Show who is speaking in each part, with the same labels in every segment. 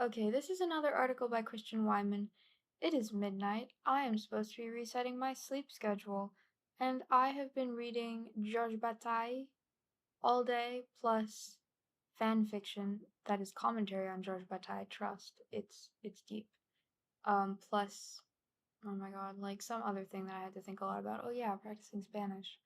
Speaker 1: Okay, this is another article by Christian Wiman. It is midnight. I am supposed to be resetting my sleep schedule, and I have been reading Georges Bataille all day, plus fan fiction that is commentary on Georges Bataille. Trust, it's deep. Plus, oh my god, like some other thing that I had to think a lot about. Oh yeah, practicing Spanish.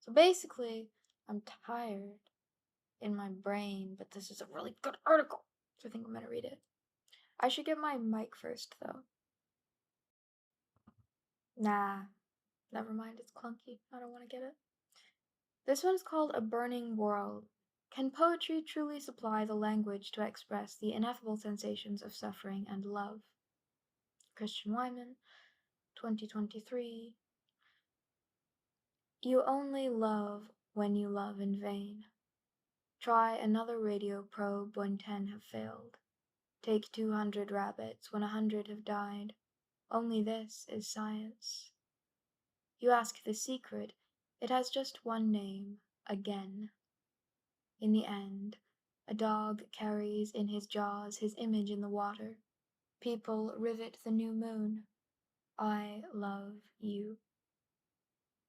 Speaker 1: So basically, I'm tired in my brain, but this is a really good article, so I think I'm gonna read it. I should get my mic first, though. Nah, never mind, it's clunky. I don't want to get it. This one's called A Burning World. Can poetry truly supply the language to express the ineffable sensations of suffering and love? Christian Wyman, 2023. You only love when you love in vain. Try another radio probe when 10 have failed. Take 200 rabbits when 100 have died. Only this is science. You ask the secret, it has just one name, again. In the end, a dog carries in his jaws his image in the water. People rivet the new moon. I love you.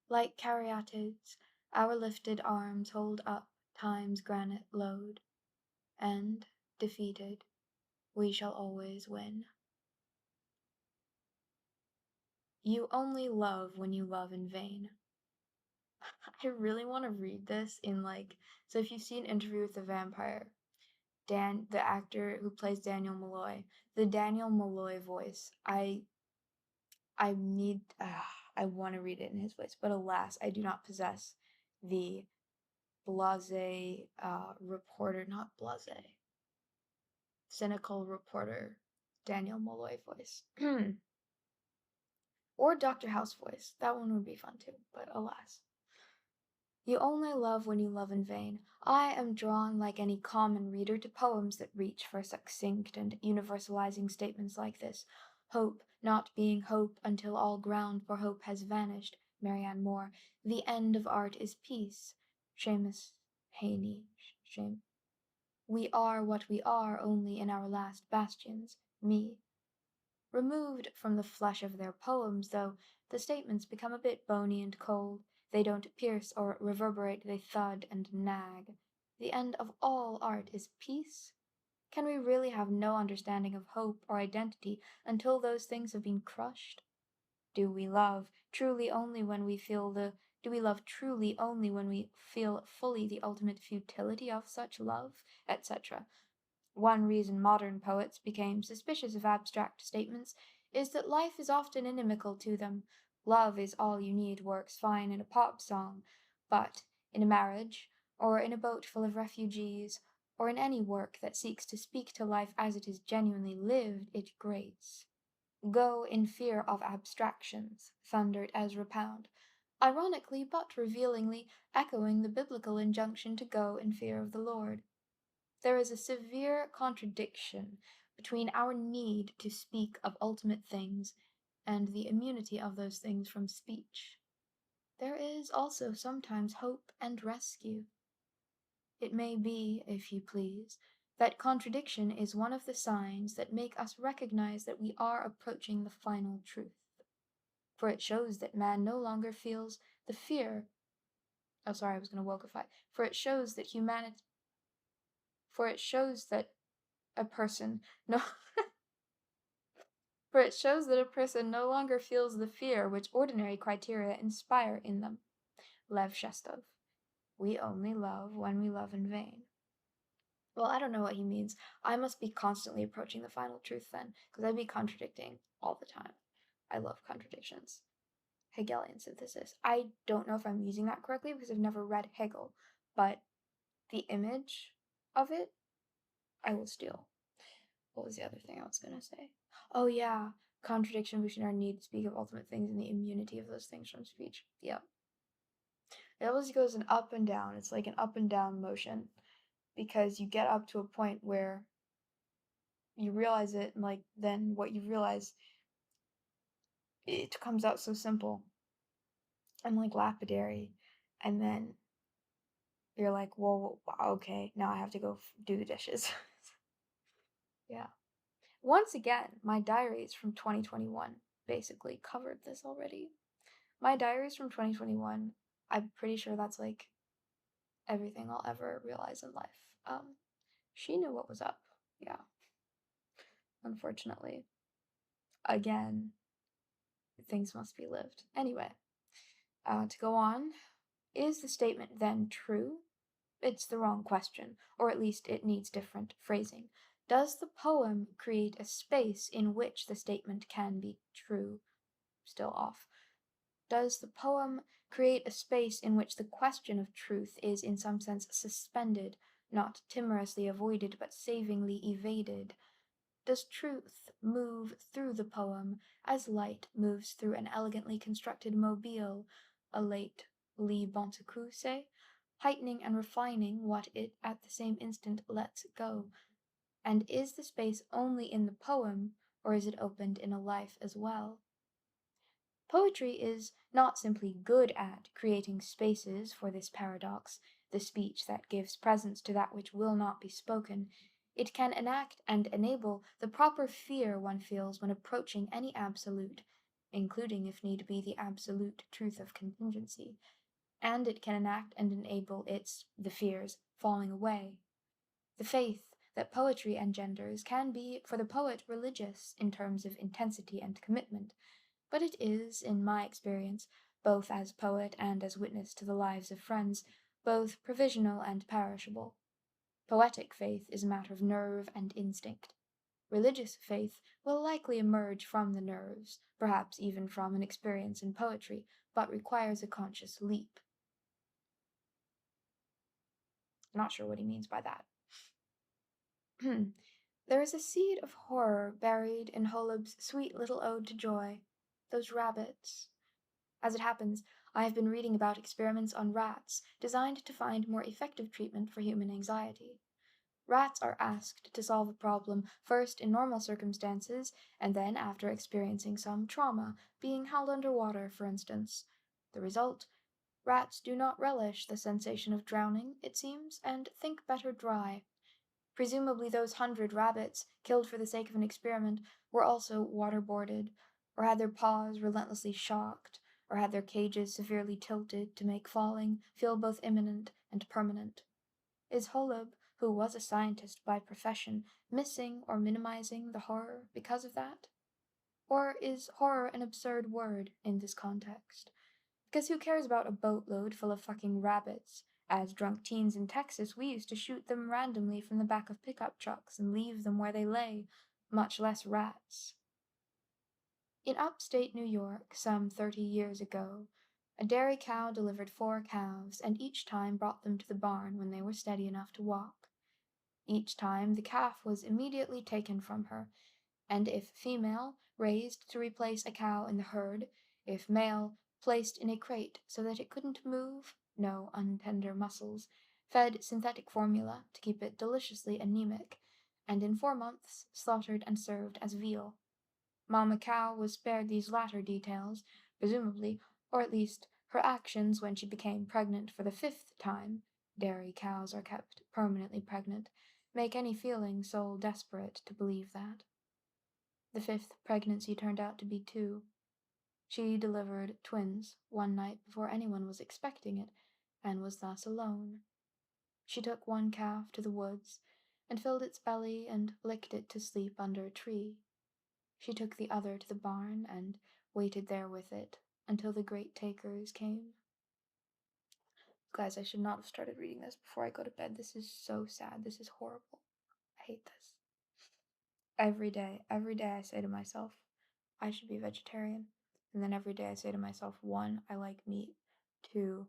Speaker 1: Like caryatids, our lifted arms hold up time's granite load, and, defeated, we shall always win. You only love when you love in vain. I really want to read this in so if you've seen Interview with the Vampire, the actor who plays Daniel Malloy, the Daniel Malloy voice, I need, I want to read it in his voice, but alas, I do not possess the blasé reporter, not blasé, cynical reporter Daniel Malloy voice. Or Dr. House voice. That one would be fun too, but alas. You only love when you love in vain. I am drawn like any common reader to poems that reach for succinct and universalizing statements like this. Hope not being hope until all ground for hope has vanished. Marianne Moore. The end of art is peace. Seamus Heaney. Shame. We are what we are only in our last bastions. Me. Removed from the flesh of their poems, though, the statements become a bit bony and cold. They don't pierce or reverberate, they thud and nag. The end of all art is peace? Can we really have no understanding of hope or identity until those things have been crushed? Do we love truly only when we feel do we love truly only when we feel fully the ultimate futility of such love, etc.? One reason modern poets became suspicious of abstract statements is that life is often inimical to them. Love is all you need works fine in a pop song, but in a marriage, or in a boat full of refugees, or in any work that seeks to speak to life as it is genuinely lived, it grates. Go in fear of abstractions, thundered Ezra Pound, ironically but revealingly echoing the biblical injunction to go in fear of the Lord. There is a severe contradiction between our need to speak of ultimate things and the immunity of those things from speech. There is also sometimes hope and rescue. It may be, if you please, that contradiction is one of the signs that make us recognize that we are approaching the final truth. For it shows that man no longer feels the fear. Oh, sorry, I was going to wokify. For it shows that humanity. For it shows that a person no for it shows that a person no longer feels the fear which ordinary criteria inspire in them. Lev Shestov. We only love when we love in vain. Well, I don't know what he means. I must be constantly approaching the final truth then, because I'd be contradicting all the time. I love contradictions. Hegelian synthesis. I don't know if I'm using that correctly because I've never read Hegel, but the image of it, I will steal. What was the other thing I was gonna say? Oh yeah, contradiction between our need to speak of ultimate things and the immunity of those things from speech. Yep. It always goes an up and down. It's like an up and down motion because you get up to a point where you realize it, and then what you realize, it comes out so simple and lapidary, and then you're like, well, okay, now I have to go do the dishes. Yeah. Once again, my diaries from 2021 basically covered this already. My diaries from 2021, I'm pretty sure that's like everything I'll ever realize in life. She knew what was up. Yeah, unfortunately. Again, things must be lived. Anyway, to go on, is the statement then true? It's the wrong question, or at least it needs different phrasing. Does the poem create a space in which the statement can be true? Still off. Does the poem create a space in which the question of truth is in some sense suspended, not timorously avoided but savingly evaded? Does truth move through the poem as light moves through an elegantly constructed mobile, a late Lee Bontecu say, heightening and refining what it at the same instant lets go? And is the space only in the poem, or is it opened in a life as well? Poetry is not simply good at creating spaces for this paradox, the speech that gives presence to that which will not be spoken. It can enact and enable the proper fear one feels when approaching any absolute, including, if need be, the absolute truth of contingency. And it can enact and enable the fears, falling away. The faith that poetry engenders can be, for the poet, religious in terms of intensity and commitment, but it is, in my experience, both as poet and as witness to the lives of friends, both provisional and perishable. Poetic faith is a matter of nerve and instinct. Religious faith will likely emerge from the nerves, perhaps even from an experience in poetry, but requires a conscious leap. I'm not sure what he means by that. There is a seed of horror buried in Holub's sweet little ode to joy. Those rabbits. As it happens, I have been reading about experiments on rats designed to find more effective treatment for human anxiety. Rats are asked to solve a problem first in normal circumstances, and then after experiencing some trauma, being held under water, for instance. The result? Rats do not relish the sensation of drowning, it seems, and think better dry. Presumably those 100 rabbits, killed for the sake of an experiment, were also waterboarded, or had their paws relentlessly shocked, or had their cages severely tilted to make falling feel both imminent and permanent. Is Holub, who was a scientist by profession, missing or minimizing the horror because of that? Or is horror an absurd word in this context? Because who cares about a boatload full of fucking rabbits? As drunk teens in Texas, we used to shoot them randomly from the back of pickup trucks and leave them where they lay, much less rats. In upstate New York, some 30 years ago, a dairy cow delivered 4 calves, and each time brought them to the barn when they were steady enough to walk. Each time the calf was immediately taken from her, and if female, raised to replace a cow in the herd, if male, placed in a crate so that it couldn't move, no untender muscles, fed synthetic formula to keep it deliciously anemic, and in 4 months slaughtered and served as veal. Mama Cow was spared these latter details, presumably, or at least her actions when she became pregnant for the 5th time. Dairy cows are kept permanently pregnant, make any feeling soul desperate to believe that. The 5th pregnancy turned out to be 2. She delivered twins one night before anyone was expecting it, and was thus alone. She took one calf to the woods, and filled its belly and licked it to sleep under a tree. She took the other to the barn, and waited there with it until the great takers came. Guys, I should not have started reading this before I go to bed. This is so sad. This is horrible. I hate this. Every day I say to myself, I should be vegetarian. And then every day I say to myself, 1, I like meat. 2,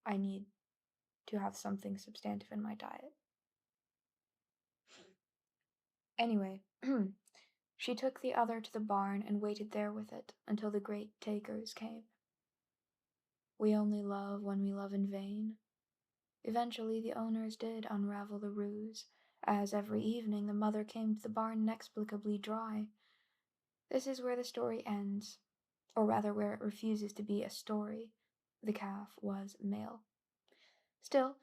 Speaker 1: I need to have something substantive in my diet. Anyway, she took the other to the barn and waited there with it until the great takers came. We only love when we love in vain. Eventually the owners did unravel the ruse, as every evening the mother came to the barn inexplicably dry. This is where the story ends, or rather where it refuses to be a story. The calf was male. Still,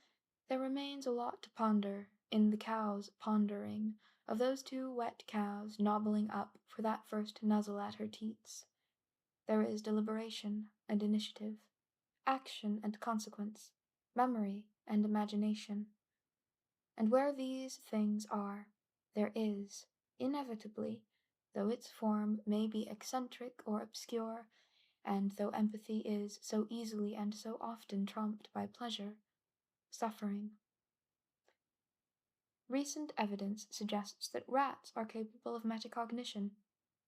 Speaker 1: there remains a lot to ponder, in the cows pondering, of those two wet cows nobbling up for that first nuzzle at her teats. There is deliberation and initiative, action and consequence, memory and imagination. And where these things are, there is, inevitably, though its form may be eccentric or obscure, and though empathy is so easily and so often trumped by pleasure, suffering. Recent evidence suggests that rats are capable of metacognition.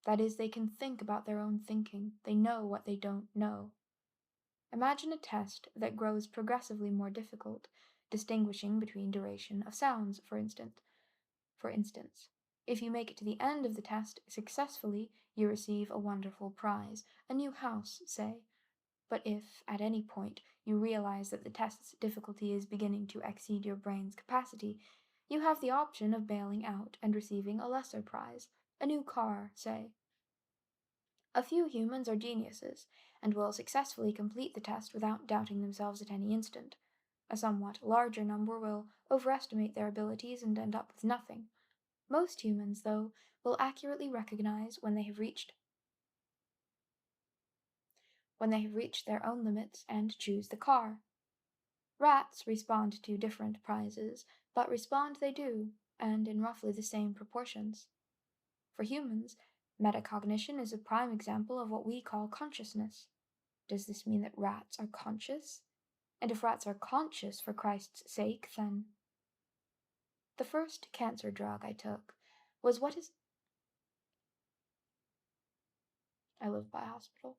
Speaker 1: That is, they can think about their own thinking, they know what they don't know. Imagine a test that grows progressively more difficult, distinguishing between duration of sounds, for instance. If you make it to the end of the test successfully, you receive a wonderful prize, a new house, say. But if, at any point, you realize that the test's difficulty is beginning to exceed your brain's capacity, you have the option of bailing out and receiving a lesser prize, a new car, say. A few humans are geniuses, and will successfully complete the test without doubting themselves at any instant. A somewhat larger number will overestimate their abilities and end up with nothing. Most humans, though, will accurately recognize when they have reached their own limits and choose the car. Rats respond to different prizes, but respond they do, and in roughly the same proportions. For humans, metacognition is a prime example of what we call consciousness. Does this mean that rats are conscious? And if rats are conscious for Christ's sake, then. The first cancer drug I took was what is. I live by a hospital.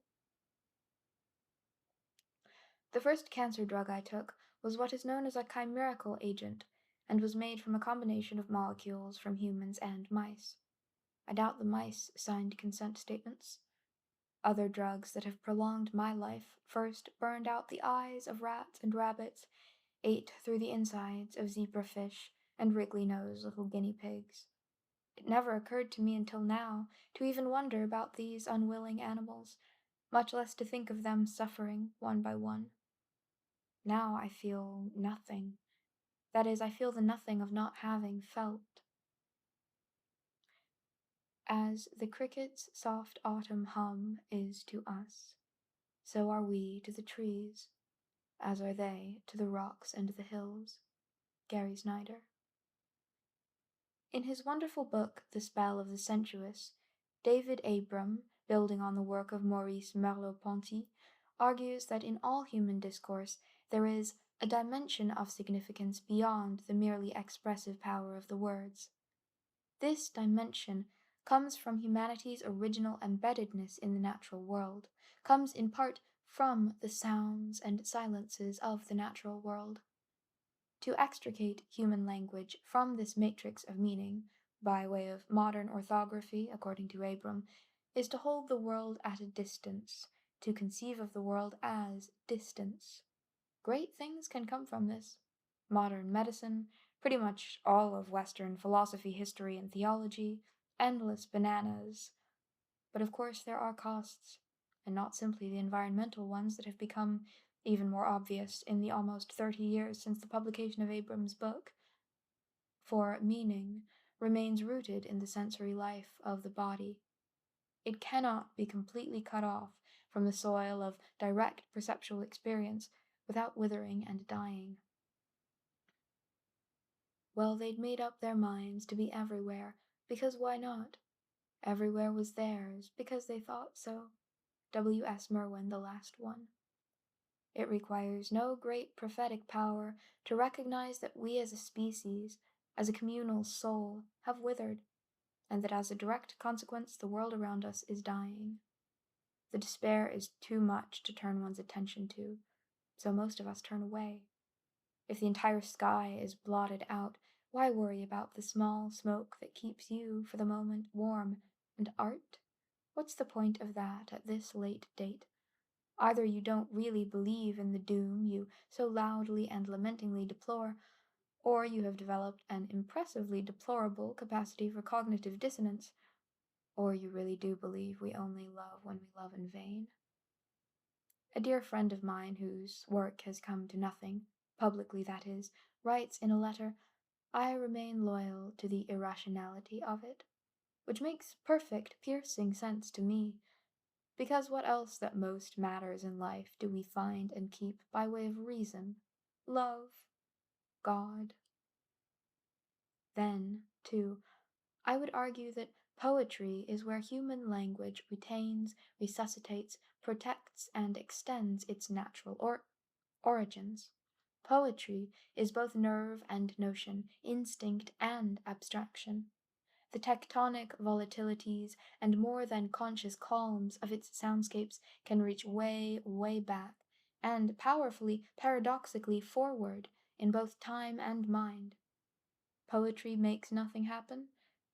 Speaker 1: The first cancer drug I took was what is known as a chimerical agent, and was made from a combination of molecules from humans and mice. I doubt the mice signed consent statements. Other drugs that have prolonged my life first burned out the eyes of rats and rabbits, ate through the insides of zebrafish and wriggly-nosed little guinea pigs. It never occurred to me until now to even wonder about these unwilling animals, much less to think of them suffering one by one. Now I feel nothing. That is, I feel the nothing of not having felt. As the cricket's soft autumn hum is to us, so are we to the trees, as are they to the rocks and the hills. Gary Snyder. In his wonderful book, The Spell of the Sensuous, David Abram, building on the work of Maurice Merleau-Ponty, argues that in all human discourse there is a dimension of significance beyond the merely expressive power of the words. This dimension comes from humanity's original embeddedness in the natural world, comes in part from the sounds and silences of the natural world. To extricate human language from this matrix of meaning, by way of modern orthography, according to Abram, is to hold the world at a distance, to conceive of the world as distance. Great things can come from this. Modern medicine, pretty much all of Western philosophy, history, and theology, endless bananas. But of course there are costs, and not simply the environmental ones that have become even more obvious in the almost 30 years since the publication of Abram's book. For meaning remains rooted in the sensory life of the body. It cannot be completely cut off from the soil of direct perceptual experience without withering and dying. Well, they'd made up their minds to be everywhere, because why not? Everywhere was theirs, because they thought so. W. S. Merwin, the last one. It requires no great prophetic power to recognize that we as a species, as a communal soul, have withered, and that as a direct consequence the world around us is dying. The despair is too much to turn one's attention to, so most of us turn away. If the entire sky is blotted out, why worry about the small smoke that keeps you, for the moment, warm? And art? What's the point of that at this late date? Either you don't really believe in the doom you so loudly and lamentingly deplore, or you have developed an impressively deplorable capacity for cognitive dissonance, or you really do believe we only love when we love in vain. A dear friend of mine whose work has come to nothing, publicly that is, writes in a letter, I remain loyal to the irrationality of it, which makes perfect, piercing sense to me, because what else that most matters in life do we find and keep by way of reason? Love, God. Then, too, I would argue that poetry is where human language retains, resuscitates, protects, and extends its natural origins. Poetry is both nerve and notion, instinct and abstraction. The tectonic volatilities and more than conscious calms of its soundscapes can reach way, way back, and powerfully, paradoxically forward in both time and mind. Poetry makes nothing happen.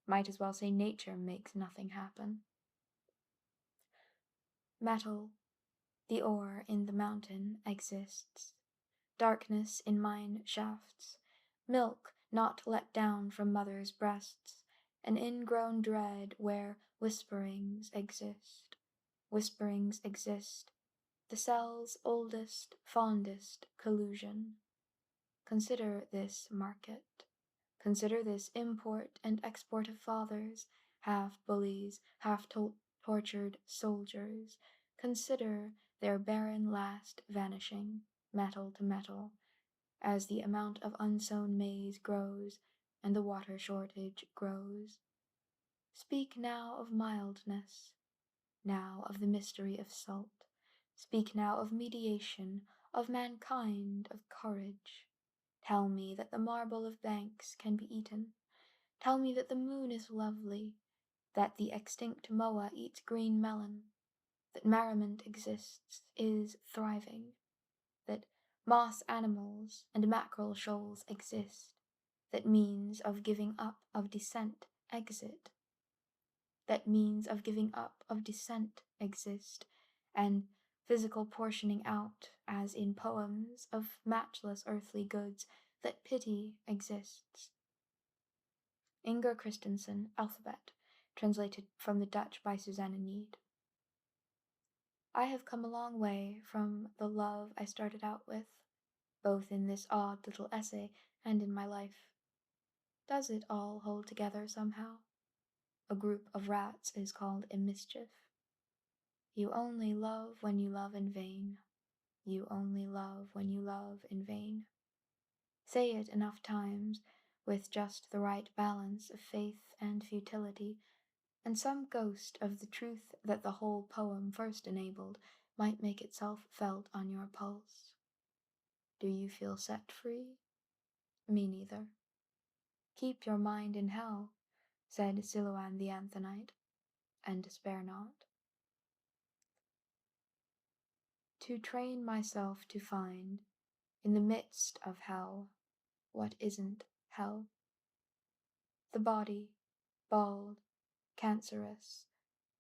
Speaker 1: Might as well say nature makes nothing happen. Metal, the ore in the mountain, exists. Darkness in mine shafts. Milk not let down from mother's breasts. An ingrown dread where whisperings exist. Whisperings exist. The cell's oldest, fondest collusion. Consider this market. Consider this import and export of fathers, half bullies, half tortured soldiers. Consider their barren last vanishing, metal to metal, as the amount of unsown maize grows and the water shortage grows. Speak now of mildness, now of the mystery of salt. Speak now of mediation, of mankind, of courage. Tell me that the marble of banks can be eaten. Tell me that the moon is lovely, that the extinct moa eats green melon, that merriment exists, is thriving, that moss animals and mackerel shoals exist, that means of giving up of descent exit, that means of giving up of descent exist, and physical portioning out, as in poems, of matchless earthly goods, that pity exists. Inger Christensen, Alphabet, translated from the Dutch by Susanna Need. I have come a long way from the love I started out with, both in this odd little essay and in my life. Does it all hold together somehow? A group of rats is called a mischief. You only love when you love in vain. You only love when you love in vain. Say it enough times, with just the right balance of faith and futility, and some ghost of the truth that the whole poem first enabled might make itself felt on your pulse. Do you feel set free? Me neither. Keep your mind in hell, said Silouan the Anthonite, and despair not. To train myself to find, in the midst of hell, what isn't hell. The body, bald, cancerous,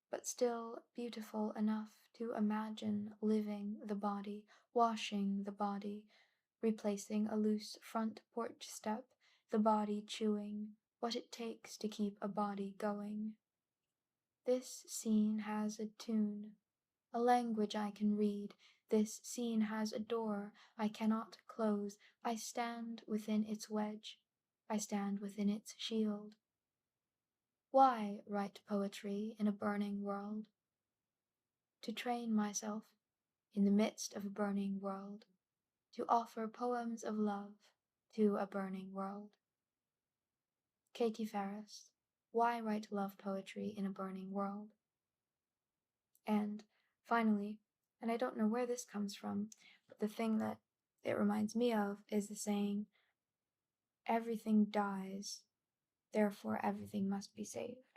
Speaker 1: but still beautiful enough to imagine living the body, washing the body, replacing a loose front porch step, the body chewing what it takes to keep a body going. This scene has a tune, a language I can read. This scene has a door I cannot close. I stand within its wedge. I stand within its shield. Why write poetry in a burning world? To train myself, in the midst of a burning world, to offer poems of love to a burning world. Katie Ferris, Why Write Love Poetry in a Burning World? And finally, and I don't know where this comes from, but the thing that it reminds me of is the saying, everything dies, therefore everything must be saved.